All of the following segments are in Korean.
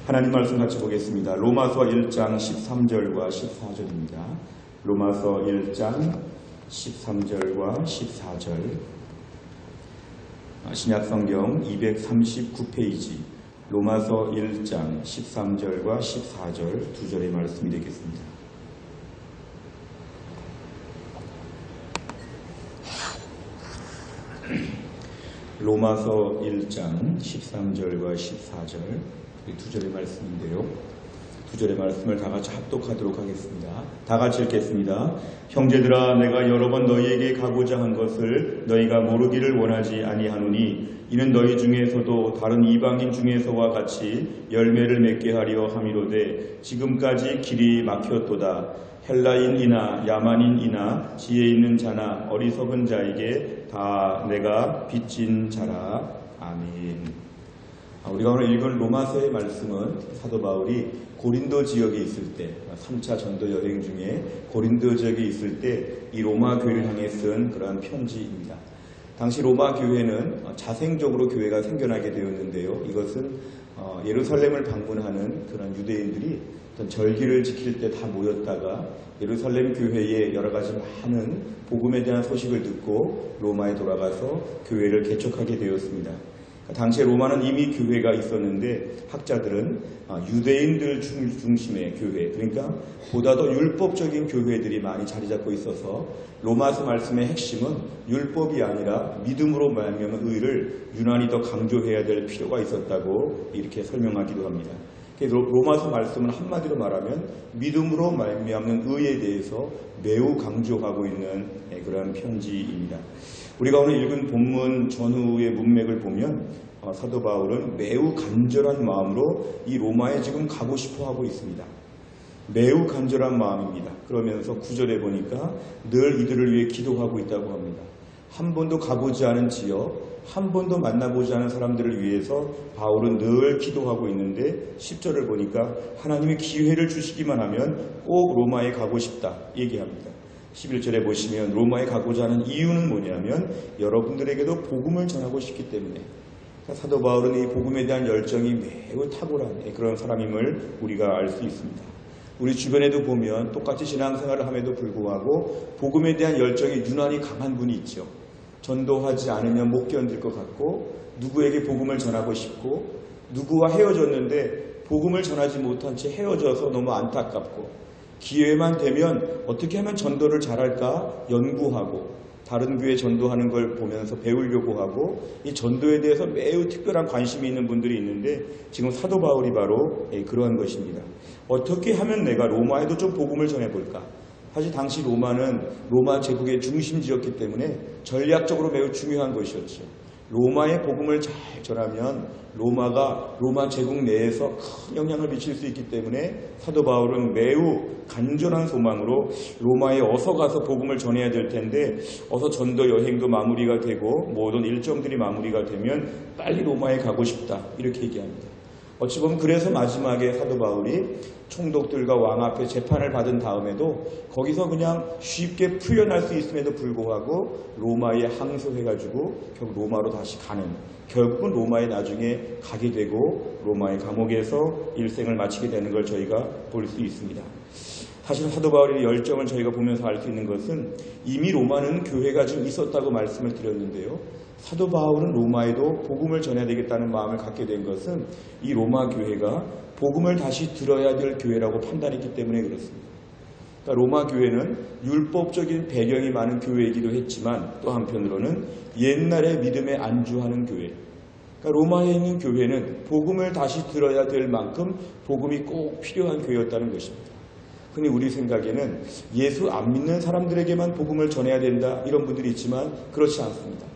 하나님 말씀 같이 보겠습니다. 로마서 1장 13절과 14절입니다. 로마서 1장 13절과 14절, 신약성경 239페이지 로마서 1장 13절과 14절 두 절의 말씀이 되겠습니다. 로마서 1장 13절과 14절 두 절의 말씀인데요. 두 절의 말씀을 다 같이 합독하도록 하겠습니다. 다 같이 읽겠습니다. 형제들아, 내가 여러 번 너희에게 가고자 한 것을 너희가 모르기를 원하지 아니하노니 이는 너희 중에서도 다른 이방인 중에서와 같이 열매를 맺게 하려 함이로되 지금까지 길이 막혔도다. 헬라인이나 야만인이나 지혜 있는 자나 어리석은 자에게 다 내가 빚진 자라. 아멘. 우리가 오늘 읽은 로마서의 말씀은 사도 바울이 고린도 지역에 있을 때, 3차 전도 여행 중에 고린도 지역에 있을 때 이 로마 교회를 향해 쓴 그러한 편지입니다. 당시 로마 교회는 자생적으로 교회가 생겨나게 되었는데요. 이것은 예루살렘을 방문하는 그런 유대인들이 어떤 절기를 지킬 때 다 모였다가 예루살렘 교회에 여러 가지 많은 복음에 대한 소식을 듣고 로마에 돌아가서 교회를 개척하게 되었습니다. 당시에 로마는 이미 교회가 있었는데 학자들은 유대인들 중심의 교회, 그러니까 보다 더 율법적인 교회들이 많이 자리 잡고 있어서 로마서 말씀의 핵심은 율법이 아니라 믿음으로 말미암은 의를 유난히 더 강조해야 될 필요가 있었다고 이렇게 설명하기도 합니다. 로마서 말씀은 한마디로 말하면 믿음으로 말미암는 의에 대해서 매우 강조하고 있는 그런 편지입니다. 우리가 오늘 읽은 본문 전후의 문맥을 보면 사도 바울은 매우 간절한 마음으로 이 로마에 지금 가고 싶어 하고 있습니다. 매우 간절한 마음입니다. 그러면서 9절에 보니까 늘 이들을 위해 기도하고 있다고 합니다. 한 번도 가보지 않은 지역, 한 번도 만나보지 않은 사람들을 위해서 바울은 늘 기도하고 있는데 10절을 보니까 하나님이 기회를 주시기만 하면 꼭 로마에 가고 싶다 얘기합니다. 11절에 보시면 로마에 가고자 하는 이유는 뭐냐면 여러분들에게도 복음을 전하고 싶기 때문에, 사도 바울은 이 복음에 대한 열정이 매우 탁월한 그런 사람임을 우리가 알 수 있습니다. 우리 주변에도 보면 똑같이 신앙생활을 함에도 불구하고 복음에 대한 열정이 유난히 강한 분이 있죠. 전도하지 않으면 못 견딜 것 같고, 누구에게 복음을 전하고 싶고, 누구와 헤어졌는데 복음을 전하지 못한 채 헤어져서 너무 안타깝고, 기회만 되면 어떻게 하면 전도를 잘할까 연구하고, 다른 교회 전도하는 걸 보면서 배우려고 하고, 이 전도에 대해서 매우 특별한 관심이 있는 분들이 있는데 지금 사도 바울이 바로 그러한 것입니다. 어떻게 하면 내가 로마에도 좀 복음을 전해볼까? 사실 당시 로마는 로마 제국의 중심지였기 때문에 전략적으로 매우 중요한 것이었죠. 로마의 복음을 잘 전하면 로마가 로마 제국 내에서 큰 영향을 미칠 수 있기 때문에 사도 바울은 매우 간절한 소망으로 로마에 어서 가서 복음을 전해야 될 텐데, 어서 전도 여행도 마무리가 되고 모든 일정들이 마무리가 되면 빨리 로마에 가고 싶다 이렇게 얘기합니다. 어찌 보면 그래서 마지막에 사도 바울이 총독들과 왕 앞에 재판을 받은 다음에도 거기서 그냥 쉽게 풀려날 수 있음에도 불구하고 로마에 항소해가지고 결국 로마로 다시 가는, 결국은 로마에 나중에 가게 되고 로마의 감옥에서 일생을 마치게 되는 걸 저희가 볼 수 있습니다. 사실 사도 바울의 열정을 저희가 보면서 알 수 있는 것은 이미 로마는 교회가 좀 있었다고 말씀을 드렸는데요. 사도 바울은 로마에도 복음을 전해야 되겠다는 마음을 갖게 된 것은 이 로마 교회가 복음을 다시 들어야 될 교회라고 판단했기 때문에 그렇습니다. 그러니까 로마 교회는 율법적인 배경이 많은 교회이기도 했지만 또 한편으로는 옛날의 믿음에 안주하는 교회, 그러니까 로마에 있는 교회는 복음을 다시 들어야 될 만큼 복음이 꼭 필요한 교회였다는 것입니다. 흔히 우리 생각에는 예수 안 믿는 사람들에게만 복음을 전해야 된다 이런 분들이 있지만 그렇지 않습니다.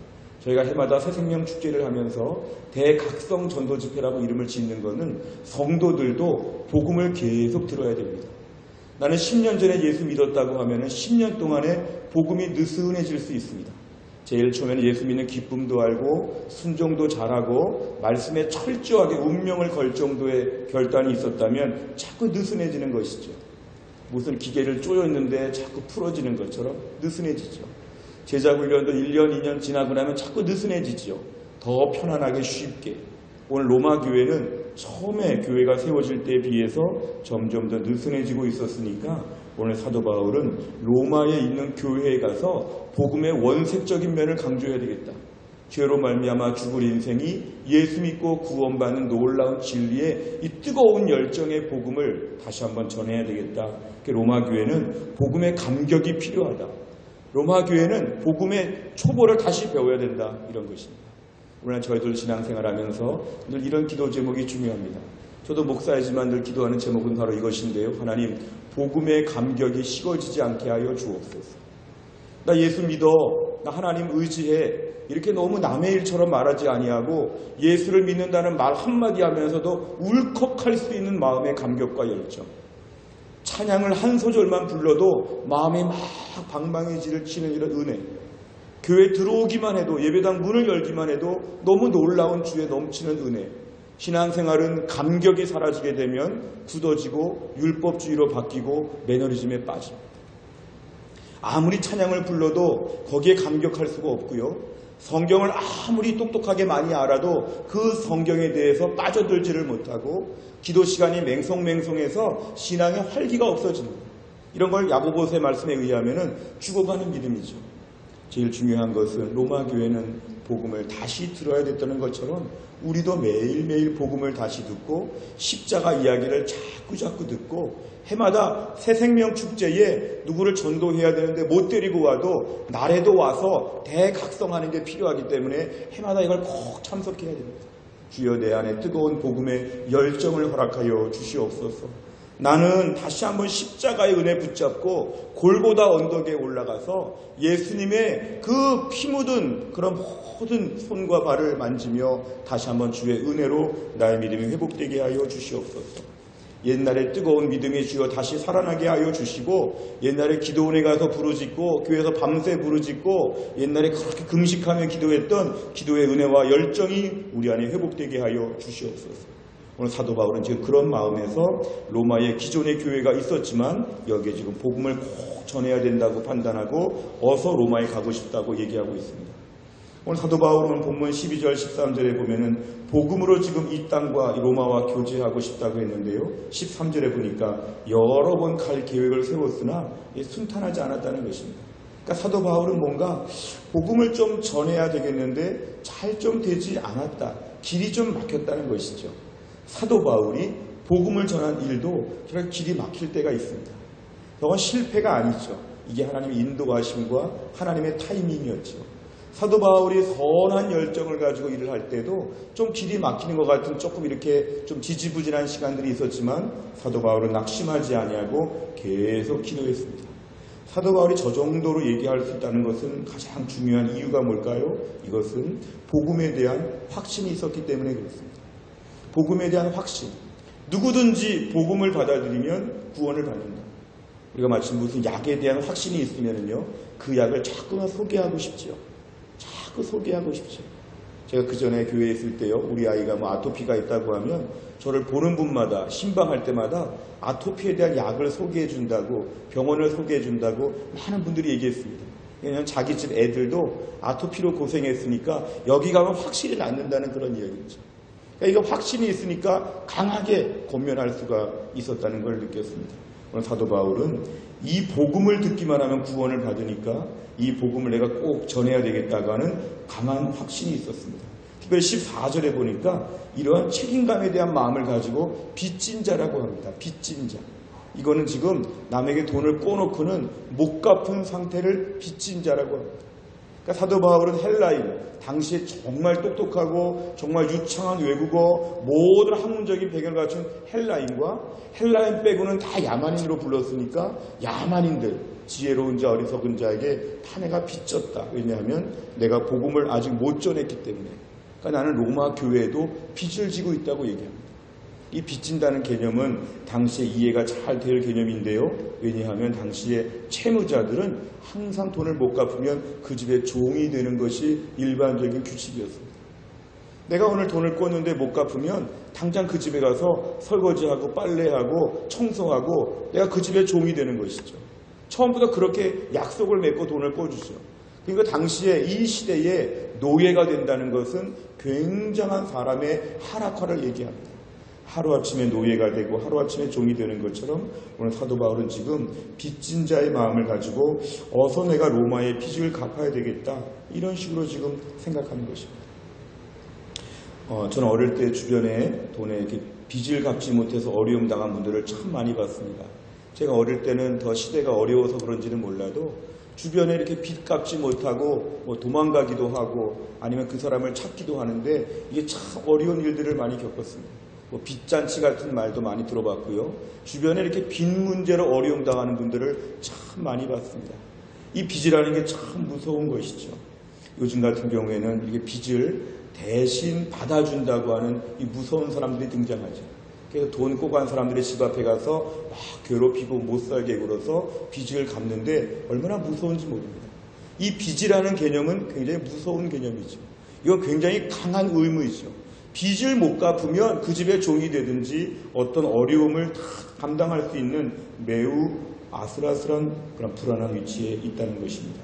저희가 해마다 새생명 축제를 하면서 대각성 전도 집회라고 이름을 짓는 것은 성도들도 복음을 계속 들어야 됩니다. 나는 10년 전에 예수 믿었다고 하면 10년 동안에 복음이 느슨해질 수 있습니다. 제일 처음에는 예수 믿는 기쁨도 알고 순종도 잘하고 말씀에 철저하게 운명을 걸 정도의 결단이 있었다면 자꾸 느슨해지는 것이죠. 무슨 기계를 조였는데 자꾸 풀어지는 것처럼 느슨해지죠. 제자훈련도 1년, 2년 지나고 나면 자꾸 느슨해지죠. 더 편안하게 쉽게. 오늘 로마 교회는 처음에 교회가 세워질 때에 비해서 점점 더 느슨해지고 있었으니까 오늘 사도 바울은 로마에 있는 교회에 가서 복음의 원색적인 면을 강조해야 되겠다. 죄로 말미암아 죽을 인생이 예수 믿고 구원받는 놀라운 진리의 이 뜨거운 열정의 복음을 다시 한번 전해야 되겠다. 로마 교회는 복음의 감격이 필요하다. 로마 교회는 복음의 초보를 다시 배워야 된다. 이런 것입니다. 우리는 저희들 신앙생활하면서 늘 이런 기도 제목이 중요합니다. 저도 목사이지만 늘 기도하는 제목은 바로 이것인데요. 하나님, 복음의 감격이 식어지지 않게 하여 주옵소서. 나 예수 믿어, 나 하나님 의지해, 이렇게 너무 남의 일처럼 말하지 아니하고 예수를 믿는다는 말 한마디 하면서도 울컥할 수 있는 마음의 감격과 열정. 찬양을 한 소절만 불러도 마음이 막 방망이질을 치는 이런 은혜. 교회 들어오기만 해도, 예배당 문을 열기만 해도 너무 놀라운 주의 넘치는 은혜. 신앙생활은 감격이 사라지게 되면 굳어지고 율법주의로 바뀌고 매너리즘에 빠집니다. 아무리 찬양을 불러도 거기에 감격할 수가 없고요. 성경을 아무리 똑똑하게 많이 알아도 그 성경에 대해서 빠져들지를 못하고 기도 시간이 맹성맹성해서 신앙의 활기가 없어집니다. 이런 걸 야고보서의 말씀에 의하면 죽어가는 믿음이죠. 제일 중요한 것은 로마 교회는 복음을 다시 들어야 됐다는 것처럼 우리도 매일매일 복음을 다시 듣고 십자가 이야기를 자꾸자꾸 듣고 해마다 새생명 축제에 누구를 전도해야 되는데 못 데리고 와도 날에도 와서 대각성하는 게 필요하기 때문에 해마다 이걸 꼭 참석해야 됩니다. 주여 내 안에 뜨거운 복음의 열정을 허락하여 주시옵소서. 나는 다시 한번 십자가의 은혜 붙잡고 골고다 언덕에 올라가서 예수님의 그 피 묻은 그런 모든 손과 발을 만지며 다시 한번 주의 은혜로 나의 믿음이 회복되게 하여 주시옵소서. 옛날에 뜨거운 믿음의 주여 다시 살아나게 하여 주시고, 옛날에 기도원에 가서 부르짖고 교회에서 밤새 부르짖고 옛날에 그렇게 금식하며 기도했던 기도의 은혜와 열정이 우리 안에 회복되게 하여 주시옵소서. 오늘 사도 바울은 지금 그런 마음에서 로마의 기존의 교회가 있었지만 여기에 지금 복음을 꼭 전해야 된다고 판단하고 어서 로마에 가고 싶다고 얘기하고 있습니다. 오늘 사도 바울은 본문 12절 13절에 보면은 복음으로 지금 이 땅과 로마와 교제하고 싶다고 했는데요. 13절에 보니까 여러 번 갈 계획을 세웠으나 순탄하지 않았다는 것입니다. 그러니까 사도 바울은 뭔가 복음을 좀 전해야 되겠는데 잘 좀 되지 않았다. 길이 좀 막혔다는 것이죠. 사도 바울이 복음을 전한 일도 저렇게 길이 막힐 때가 있습니다. 그건 실패가 아니죠. 이게 하나님의 인도하심과 하나님의 타이밍이었죠. 사도 바울이 선한 열정을 가지고 일을 할 때도 좀 길이 막히는 것 같은 조금 이렇게 좀 지지부진한 시간들이 있었지만 사도 바울은 낙심하지 아니하고 계속 기도했습니다. 사도 바울이 저 정도로 얘기할 수 있다는 것은 가장 중요한 이유가 뭘까요? 이것은 복음에 대한 확신이 있었기 때문에 그렇습니다. 복음에 대한 확신. 누구든지 복음을 받아들이면 구원을 받는다. 우리가 마치 무슨 약에 대한 확신이 있으면요, 그 약을 자꾸만 소개하고 싶지요. 자꾸 소개하고 싶죠. 제가 그 전에 교회에 있을 때요, 우리 아이가 뭐 아토피가 있다고 하면 저를 보는 분마다 신방할 때마다 아토피에 대한 약을 소개해 준다고, 병원을 소개해 준다고 많은 분들이 얘기했습니다. 왜냐하면 자기 집 애들도 아토피로 고생했으니까 여기 가면 확실히 낫는다는 그런 이야기죠. 그러니까 이거 확신이 있으니까 강하게 권면할 수가 있었다는 걸 느꼈습니다. 오늘 사도 바울은 이 복음을 듣기만 하면 구원을 받으니까 이 복음을 내가 꼭 전해야 되겠다고 하는 강한 확신이 있었습니다. 특별히 14절에 보니까 이러한 책임감에 대한 마음을 가지고 빚진 자라고 합니다. 빚진 자. 이거는 지금 남에게 돈을 꿔놓고는 못 갚은 상태를 빚진 자라고 합니다. 그러니까 사도 바울은 헬라인, 당시에 정말 똑똑하고 정말 유창한 외국어, 모든 학문적인 배경을 갖춘 헬라인과 헬라인 빼고는 다 야만인으로 불렀으니까 야만인들, 지혜로운 자, 어리석은 자에게 다 내가 빚졌다. 왜냐하면 내가 복음을 아직 못 전했기 때문에. 그러니까 나는 로마 교회에도 빚을 지고 있다고 얘기합니다. 이 빚진다는 개념은 당시에 이해가 잘 될 개념인데요. 왜냐하면 당시에 채무자들은 항상 돈을 못 갚으면 그 집의 종이 되는 것이 일반적인 규칙이었습니다. 내가 오늘 돈을 꿨는데 못 갚으면 당장 그 집에 가서 설거지하고 빨래하고 청소하고 내가 그 집의 종이 되는 것이죠. 처음부터 그렇게 약속을 맺고 돈을 꿔주죠. 그러니까 당시에 이 시대에 노예가 된다는 것은 굉장한 사람의 하락화를 얘기합니다. 하루아침에 노예가 되고 하루아침에 종이 되는 것처럼 오늘 사도 바울은 지금 빚진 자의 마음을 가지고 어서 내가 로마의 빚을 갚아야 되겠다, 이런 식으로 지금 생각하는 것입니다. 저는 어릴 때 주변에 돈에 이렇게 빚을 갚지 못해서 어려움 당한 분들을 참 많이 봤습니다. 제가 어릴 때는 더 시대가 어려워서 그런지는 몰라도 주변에 이렇게 빚 갚지 못하고 도망가기도 하고 아니면 그 사람을 찾기도 하는데 이게 참 어려운 일들을 많이 겪었습니다. 빚잔치 같은 말도 많이 들어봤고요. 주변에 이렇게 빚 문제로 어려움 당하는 분들을 참 많이 봤습니다. 이 빚이라는 게 참 무서운 것이죠. 요즘 같은 경우에는 이렇게 빚을 대신 받아준다고 하는 이 무서운 사람들이 등장하죠. 그래서 돈 꼬간 사람들의 집 앞에 가서 막 괴롭히고 못 살게 굴어서 빚을 갚는데 얼마나 무서운지 모릅니다. 이 빚이라는 개념은 굉장히 무서운 개념이죠. 이건 굉장히 강한 의무이죠. 빚을 못 갚으면 그 집의 종이 되든지 어떤 어려움을 다 감당할 수 있는 매우 아슬아슬한 그런 불안한 위치에 있다는 것입니다.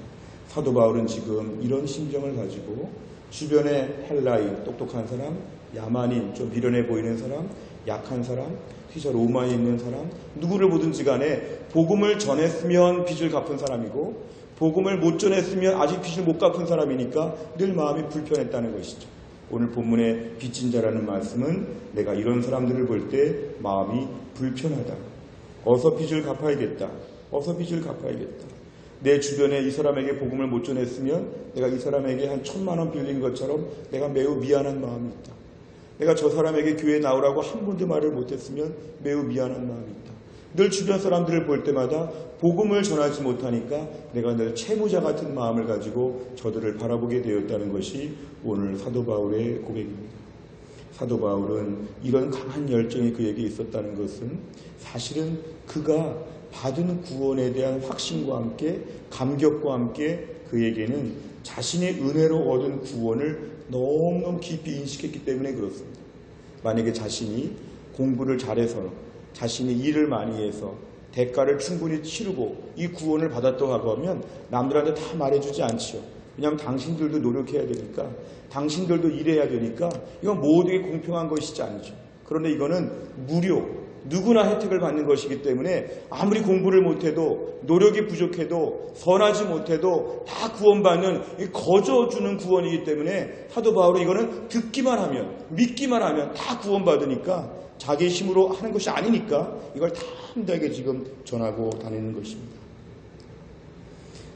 사도 바울은 지금 이런 심정을 가지고 주변에 헬라인, 똑똑한 사람, 야만인, 좀 미련해 보이는 사람, 약한 사람, 휘저 로마에 있는 사람, 누구를 보든지 간에 복음을 전했으면 빚을 갚은 사람이고 복음을 못 전했으면 아직 빚을 못 갚은 사람이니까 늘 마음이 불편했다는 것이죠. 오늘 본문의 빚진 자라는 말씀은 내가 이런 사람들을 볼 때 마음이 불편하다. 어서 빚을 갚아야겠다. 어서 빚을 갚아야겠다. 내 주변에 이 사람에게 복음을 못 전했으면 내가 이 사람에게 한 1,000만 원 빌린 것처럼 내가 매우 미안한 마음이 있다. 내가 저 사람에게 교회에 나오라고 한 번도 말을 못했으면 매우 미안한 마음이 있다. 늘 주변 사람들을 볼 때마다 복음을 전하지 못하니까 내가 늘 채무자 같은 마음을 가지고 저들을 바라보게 되었다는 것이 오늘 사도 바울의 고백입니다. 사도 바울은 이런 강한 열정이 그에게 있었다는 것은 사실은 그가 받은 구원에 대한 확신과 함께 감격과 함께 그에게는 자신의 은혜로 얻은 구원을 너무너무 깊이 인식했기 때문에 그렇습니다. 만약에 자신이 공부를 잘해서 자신이 일을 많이 해서 대가를 충분히 치르고 이 구원을 받았다고 하면 남들한테 다 말해주지 않지요. 왜냐하면 당신들도 노력해야 되니까, 당신들도 일해야 되니까 이건 모두에게 공평한 것이지 않죠. 그런데 이거는 무료, 누구나 혜택을 받는 것이기 때문에 아무리 공부를 못해도 노력이 부족해도 선하지 못해도 다 구원받는 거저주는 구원이기 때문에 사도 바울은 이거는 듣기만 하면 믿기만 하면 다 구원받으니까 자기 힘으로 하는 것이 아니니까 이걸 다 함께 지금 전하고 다니는 것입니다.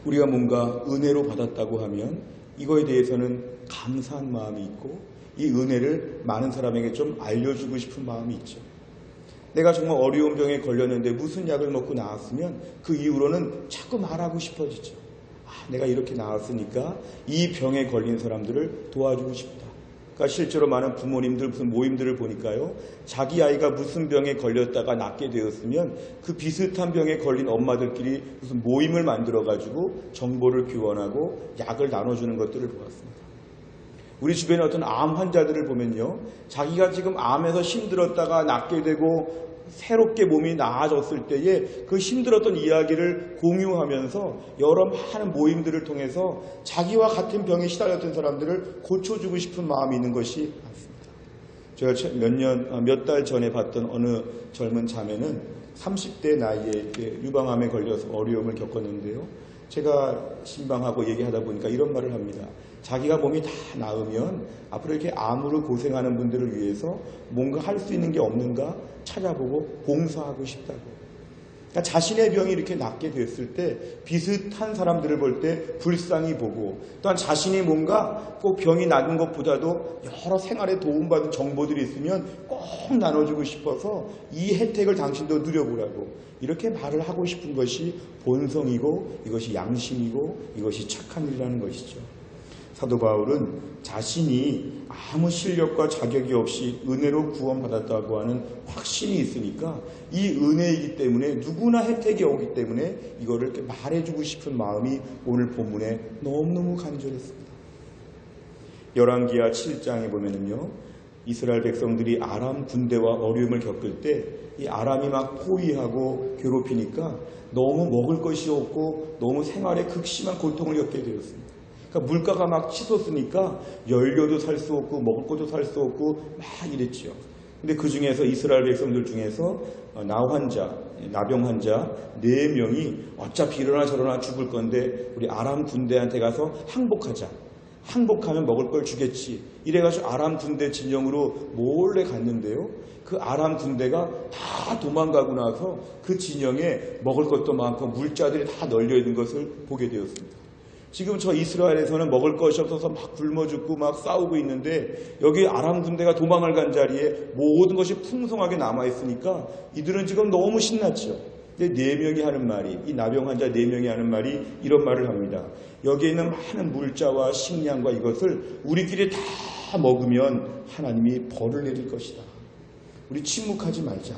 우리가 뭔가 은혜로 받았다고 하면 이거에 대해서는 감사한 마음이 있고 이 은혜를 많은 사람에게 좀 알려주고 싶은 마음이 있죠. 내가 정말 어려운 병에 걸렸는데 무슨 약을 먹고 나았으면 그 이후로는 자꾸 말하고 싶어지죠. 내가 이렇게 나았으니까 이 병에 걸린 사람들을 도와주고 싶다. 그러니까 실제로 많은 부모님들 무슨 모임들을 보니까요, 자기 아이가 무슨 병에 걸렸다가 낫게 되었으면 그 비슷한 병에 걸린 엄마들끼리 무슨 모임을 만들어가지고 정보를 교환하고 약을 나눠주는 것들을 보았습니다. 우리 주변에 어떤 암 환자들을 보면요, 자기가 지금 암에서 힘들었다가 낫게 되고 새롭게 몸이 나아졌을 때에 그 힘들었던 이야기를 공유하면서 여러 많은 모임들을 통해서 자기와 같은 병에 시달렸던 사람들을 고쳐주고 싶은 마음이 있는 것이 많습니다. 제가 몇 달 전에 봤던 어느 젊은 자매는 30대 나이에 유방암에 걸려서 어려움을 겪었는데요. 제가 신방하고 얘기하다 보니까 이런 말을 합니다. 자기가 몸이 다 나으면 앞으로 이렇게 암으로 고생하는 분들을 위해서 뭔가 할 수 있는 게 없는가 찾아보고 봉사하고 싶다고. 그러니까 자신의 병이 이렇게 낫게 됐을 때 비슷한 사람들을 볼 때 불쌍히 보고, 또한 자신이 뭔가 꼭 병이 나은 것보다도 여러 생활에 도움받은 정보들이 있으면 꼭 나눠주고 싶어서 이 혜택을 당신도 누려보라고 이렇게 말을 하고 싶은 것이 본성이고 이것이 양심이고 이것이 착한 일이라는 것이죠. 사도 바울은 자신이 아무 실력과 자격이 없이 은혜로 구원받았다고 하는 확신이 있으니까 이 은혜이기 때문에 누구나 혜택이 오기 때문에 이거를 이렇게 말해주고 싶은 마음이 오늘 본문에 너무너무 간절했습니다. 열왕기하 7장에 보면은요, 이스라엘 백성들이 아람 군대와 어려움을 겪을 때 이 아람이 막 포위하고 괴롭히니까 너무 먹을 것이 없고 너무 생활에 극심한 고통을 겪게 되었습니다. 그러니까 물가가 막 치솟으니까 연료도 살 수 없고 먹을 것도 살 수 없고 막 이랬죠. 근데 그 중에서 이스라엘 백성들 중에서 나병 환자 4명이 어차피 이러나 저러나 죽을 건데 우리 아람 군대한테 가서 항복하자. 항복하면 먹을 걸 주겠지. 이래가지고 아람 군대 진영으로 몰래 갔는데요. 그 아람 군대가 다 도망가고 나서 그 진영에 먹을 것도 많고 물자들이 다 널려 있는 것을 보게 되었습니다. 지금 저 이스라엘에서는 먹을 것이 없어서 막 굶어 죽고 막 싸우고 있는데 여기 아람 군대가 도망을 간 자리에 모든 것이 풍성하게 남아있으니까 이들은 지금 너무 신났죠. 근데 4명이 하는 말이, 이 나병 환자 4명이 하는 말이 이런 말을 합니다. 여기에 있는 많은 물자와 식량과 이것을 우리끼리 다 먹으면 하나님이 벌을 내릴 것이다. 우리 침묵하지 말자.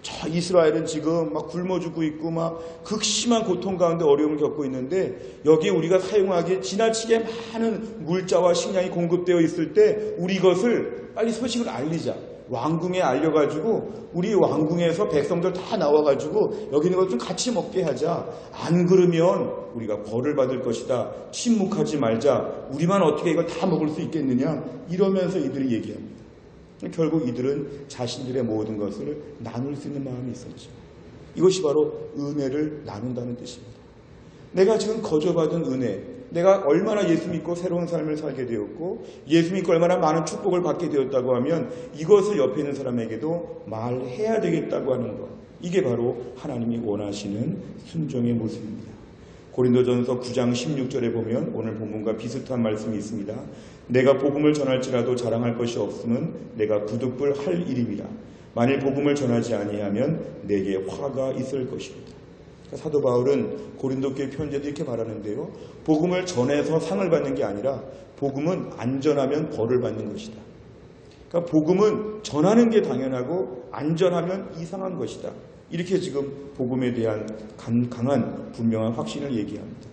저 이스라엘은 지금 막 굶어 죽고 있고 막 극심한 고통 가운데 어려움을 겪고 있는데 여기에 우리가 사용하기에 지나치게 많은 물자와 식량이 공급되어 있을 때 우리 이것을 빨리 소식을 알리자. 왕궁에 알려가지고 우리 왕궁에서 백성들 다 나와가지고 여기 있는 것 좀 같이 먹게 하자. 안 그러면 우리가 벌을 받을 것이다. 침묵하지 말자. 우리만 어떻게 이걸 다 먹을 수 있겠느냐. 이러면서 이들이 얘기합니다. 결국 이들은 자신들의 모든 것을 나눌 수 있는 마음이 있었죠. 이것이 바로 은혜를 나눈다는 뜻입니다. 내가 지금 거저받은 은혜, 내가 얼마나 예수 믿고 새로운 삶을 살게 되었고 예수 믿고 얼마나 많은 축복을 받게 되었다고 하면 이것을 옆에 있는 사람에게도 말해야 되겠다고 하는 것. 이게 바로 하나님이 원하시는 순종의 모습입니다. 고린도전서 9장 16절에 보면 오늘 본문과 비슷한 말씀이 있습니다. 내가 복음을 전할지라도 자랑할 것이 없으면 내가 부득불 할 일임이라. 만일 복음을 전하지 아니하면 내게 화가 있을 것입니다. 사도 바울은 고린도 교회 편지에도 이렇게 말하는데요. 복음을 전해서 상을 받는 게 아니라 복음은 안전하면 벌을 받는 것이다. 그러니까 복음은 전하는 게 당연하고 안전하면 이상한 것이다. 이렇게 지금 복음에 대한 강한 분명한 확신을 얘기합니다.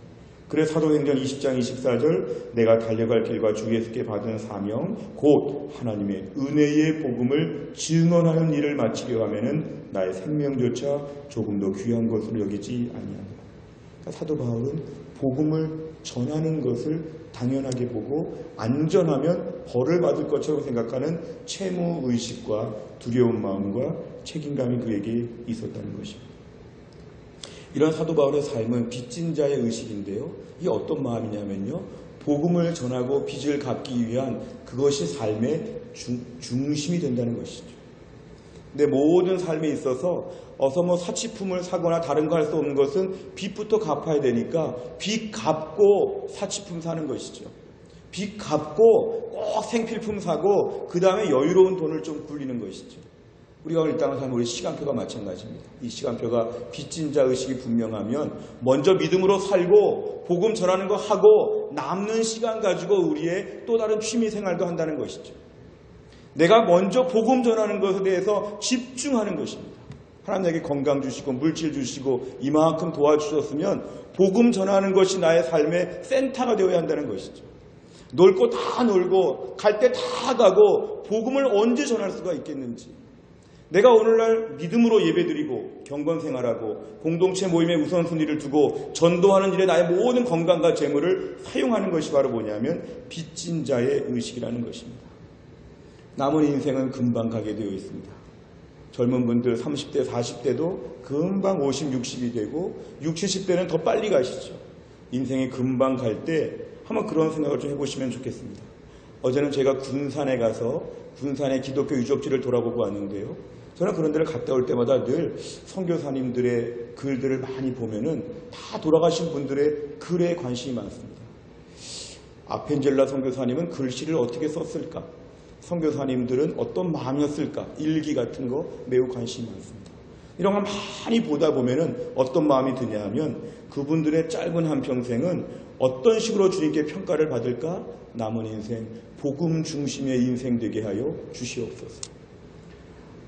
그래서 사도행전 20장 24절 내가 달려갈 길과 주 예수께 받은 사명 곧 하나님의 은혜의 복음을 증언하는 일을 마치려 하면은 나의 생명조차 조금 더 귀한 것으로 여기지 아니하노라. 그러니까 사도 바울은 복음을 전하는 것을 당연하게 보고 안전하면 벌을 받을 것처럼 생각하는 채무의식과 두려운 마음과 책임감이 그에게 있었다는 것입니다. 이런 사도 바울의 삶은 빚진 자의 의식인데요. 이게 어떤 마음이냐면요. 복음을 전하고 빚을 갚기 위한 그것이 삶의 중심이 된다는 것이죠. 내 모든 삶에 있어서 어서 사치품을 사거나 다른 거 할 수 없는 것은 빚부터 갚아야 되니까 빚 갚고 사치품 사는 것이죠. 빚 갚고 꼭 생필품 사고 그 다음에 여유로운 돈을 좀 굴리는 것이죠. 우리가 오늘 이 땅을 사는 우리 시간표가 마찬가지입니다. 이 시간표가 빚진 자 의식이 분명하면 먼저 믿음으로 살고 복음 전하는 거 하고 남는 시간 가지고 우리의 또 다른 취미 생활도 한다는 것이죠. 내가 먼저 복음 전하는 것에 대해서 집중하는 것입니다. 하나님에게 건강 주시고 물질 주시고 이만큼 도와주셨으면 복음 전하는 것이 나의 삶의 센터가 되어야 한다는 것이죠. 놀 거 다 놀고 갈 때 다 가고 복음을 언제 전할 수가 있겠는지. 내가 오늘날 믿음으로 예배드리고 경건생활하고 공동체 모임의 우선순위를 두고 전도하는 일에 나의 모든 건강과 재물을 사용하는 것이 바로 뭐냐면 빚진 자의 의식이라는 것입니다. 남은 인생은 금방 가게 되어 있습니다. 젊은 분들 30대, 40대도 금방 50, 60이 되고 60, 70대는 더 빨리 가시죠. 인생이 금방 갈 때 한번 그런 생각을 좀 해보시면 좋겠습니다. 어제는 제가 군산에 가서 군산의 기독교 유적지를 돌아보고 왔는데요. 저는 그런 데를 갔다 올 때마다 늘 선교사님들의 글들을 많이 보면은 다 돌아가신 분들의 글에 관심이 많습니다. 아펜젤라 선교사님은 글씨를 어떻게 썼을까? 선교사님들은 어떤 마음이었을까? 일기 같은 거 매우 관심이 많습니다. 이런 걸 많이 보다 보면은 어떤 마음이 드냐 하면 그분들의 짧은 한평생은 어떤 식으로 주님께 평가를 받을까? 남은 인생 복음 중심의 인생 되게 하여 주시옵소서.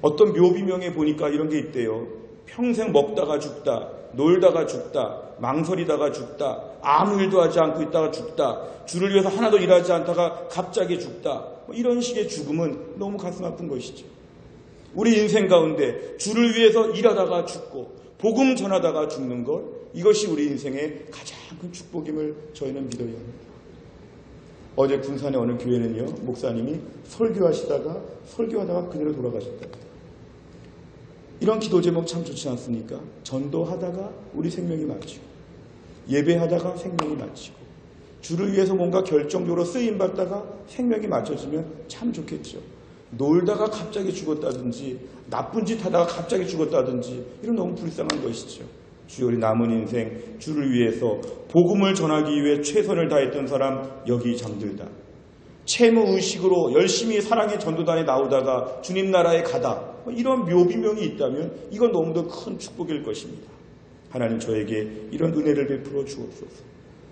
어떤 묘비명에 보니까 이런 게 있대요. 평생 먹다가 죽다, 놀다가 죽다, 망설이다가 죽다, 아무 일도 하지 않고 있다가 죽다, 주를 위해서 하나도 일하지 않다가 갑자기 죽다. 이런 식의 죽음은 너무 가슴 아픈 것이죠. 우리 인생 가운데 주를 위해서 일하다가 죽고 복음 전하다가 죽는 것, 이것이 우리 인생의 가장 큰 축복임을 저희는 믿어야 합니다. 어제 군산의 어느 교회는요, 목사님이 설교하다가 그대로 돌아가셨다. 이런 기도 제목 참 좋지 않습니까? 전도하다가 우리 생명이 마치고, 예배하다가 생명이 마치고, 주를 위해서 뭔가 결정적으로 쓰임받다가 생명이 맞춰지면 참 좋겠죠. 놀다가 갑자기 죽었다든지, 나쁜 짓 하다가 갑자기 죽었다든지, 이런 너무 불쌍한 것이죠. 주여, 우리 남은 인생 주를 위해서 복음을 전하기 위해 최선을 다했던 사람 여기 잠들다. 채무의식으로 열심히 사랑의 전도단에 나오다가 주님 나라에 가다. 이런 묘비명이 있다면 이건 너무도 큰 축복일 것입니다. 하나님 저에게 이런 은혜를 베풀어 주옵소서.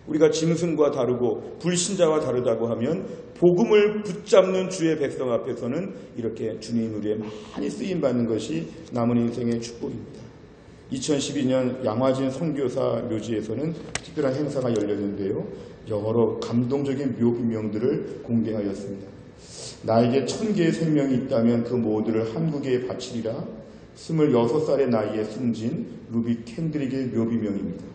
우리가 짐승과 다르고 불신자와 다르다고 하면 복음을 붙잡는 주의 백성 앞에서는 이렇게 주님 우리에 많이 쓰임받는 것이 남은 인생의 축복입니다. 2012년 양화진 선교사 묘지에서는 특별한 행사가 열렸는데요. 여러 감동적인 묘비명들을 공개하였습니다. 나에게 1000개의 생명이 있다면 그 모두를 한국에 바치리라. 26살의 나이에 숨진 루비 캔드릭의 묘비명입니다.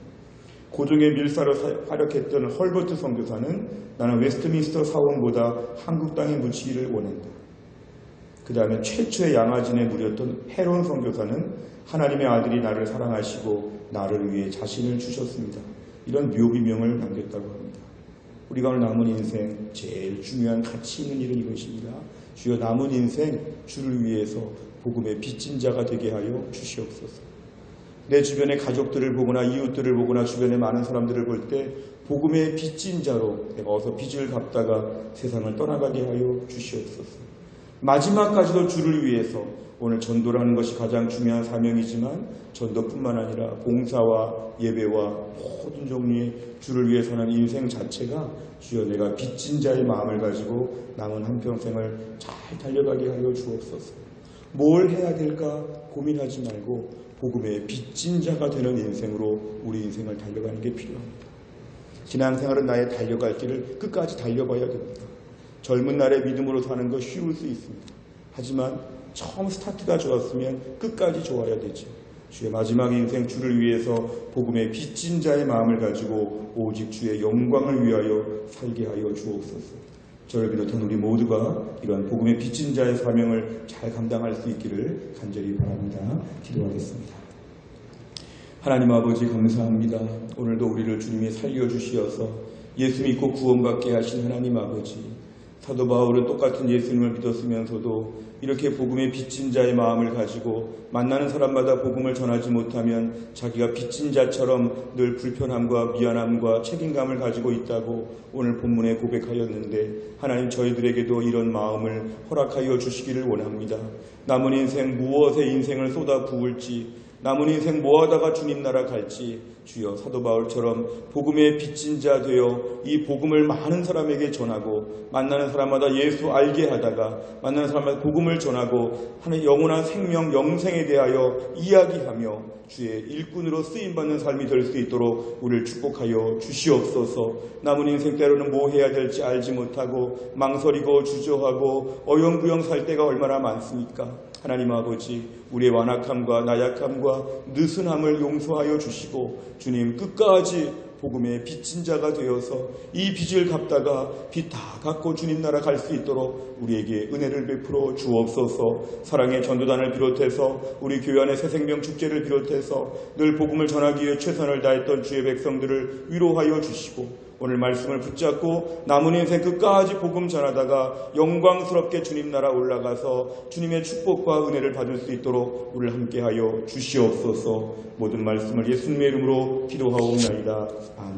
고종의 밀사로 활약했던 헐버트 선교사는 나는 웨스트민스터 사원보다 한국 땅에 묻히기를 원한다. 그 다음에 최초의 양화진에 누렸던 헤론 선교사는 하나님의 아들이 나를 사랑하시고 나를 위해 자신을 주셨습니다. 이런 묘비명을 남겼다고 합니다. 우리가 오늘 남은 인생 제일 중요한 가치 있는 일은 이것입니다. 주여, 남은 인생 주를 위해서 복음의 빚진 자가 되게 하여 주시옵소서. 내 주변의 가족들을 보거나 이웃들을 보거나 주변의 많은 사람들을 볼 때 복음의 빚진 자로 내가 어서 빚을 갚다가 세상을 떠나가게 하여 주시옵소서. 마지막까지도 주를 위해서, 오늘 전도를 하는 것이 가장 중요한 사명이지만 전도뿐만 아니라 봉사와 예배와 모든 종류의 주를 위해 서는 인생 자체가 주여 내가 빚진 자의 마음을 가지고 남은 한평생을 잘 달려가게 하여 주옵소서. 뭘 해야 될까 고민하지 말고 복음의 빚진 자가 되는 인생으로 우리 인생을 달려가는 게 필요합니다. 신앙생활은 나의 달려갈 길을 끝까지 달려봐야 됩니다. 젊은 날에 믿음으로 사는 거 쉬울 수 있습니다. 하지만 처음 스타트가 좋았으면 끝까지 좋아야 되죠. 주의 마지막 인생 주를 위해서 복음의 빚진 자의 마음을 가지고 오직 주의 영광을 위하여 살게 하여 주옵소서. 저를 비롯한 우리 모두가 이러한 복음의 빚진 자의 사명을 잘 감당할 수 있기를 간절히 바랍니다. 기도하겠습니다. 하나님 아버지 감사합니다. 오늘도 우리를 주님이 살려주시어서 예수 믿고 구원받게 하신 하나님 아버지, 사도 바울은 똑같은 예수님을 믿었으면서도 이렇게 복음의 빚진 자의 마음을 가지고 만나는 사람마다 복음을 전하지 못하면 자기가 빚진 자처럼 늘 불편함과 미안함과 책임감을 가지고 있다고 오늘 본문에 고백하였는데, 하나님 저희들에게도 이런 마음을 허락하여 주시기를 원합니다. 남은 인생 무엇에 인생을 쏟아 부을지, 남은 인생 뭐하다가 주님 나라 갈지, 주여 사도 바울처럼 복음의 빚진 자 되어 이 복음을 많은 사람에게 전하고 만나는 사람마다 예수 알게 하다가 만나는 사람마다 복음을 전하고 하는 영원한 생명 영생에 대하여 이야기하며 주의 일꾼으로 쓰임받는 삶이 될 수 있도록 우리를 축복하여 주시옵소서. 남은 인생 때로는 뭐 해야 될지 알지 못하고 망설이고 주저하고 어영부영 살 때가 얼마나 많습니까? 하나님 아버지, 우리의 완악함과 나약함과 느슨함을 용서하여 주시고 주님 끝까지 복음의 빚진 자가 되어서 이 빚을 갚다가 빚 다 갚고 주님 나라 갈 수 있도록 우리에게 은혜를 베풀어 주옵소서. 사랑의 전도단을 비롯해서 우리 교회 안의 새생명 축제를 비롯해서 늘 복음을 전하기 위해 최선을 다했던 주의 백성들을 위로하여 주시고 오늘 말씀을 붙잡고 남은 인생 끝까지 복음 전하다가 영광스럽게 주님 나라 올라가서 주님의 축복과 은혜를 받을 수 있도록 우리를 함께하여 주시옵소서. 모든 말씀을 예수님의 이름으로 기도하옵나이다. 아멘.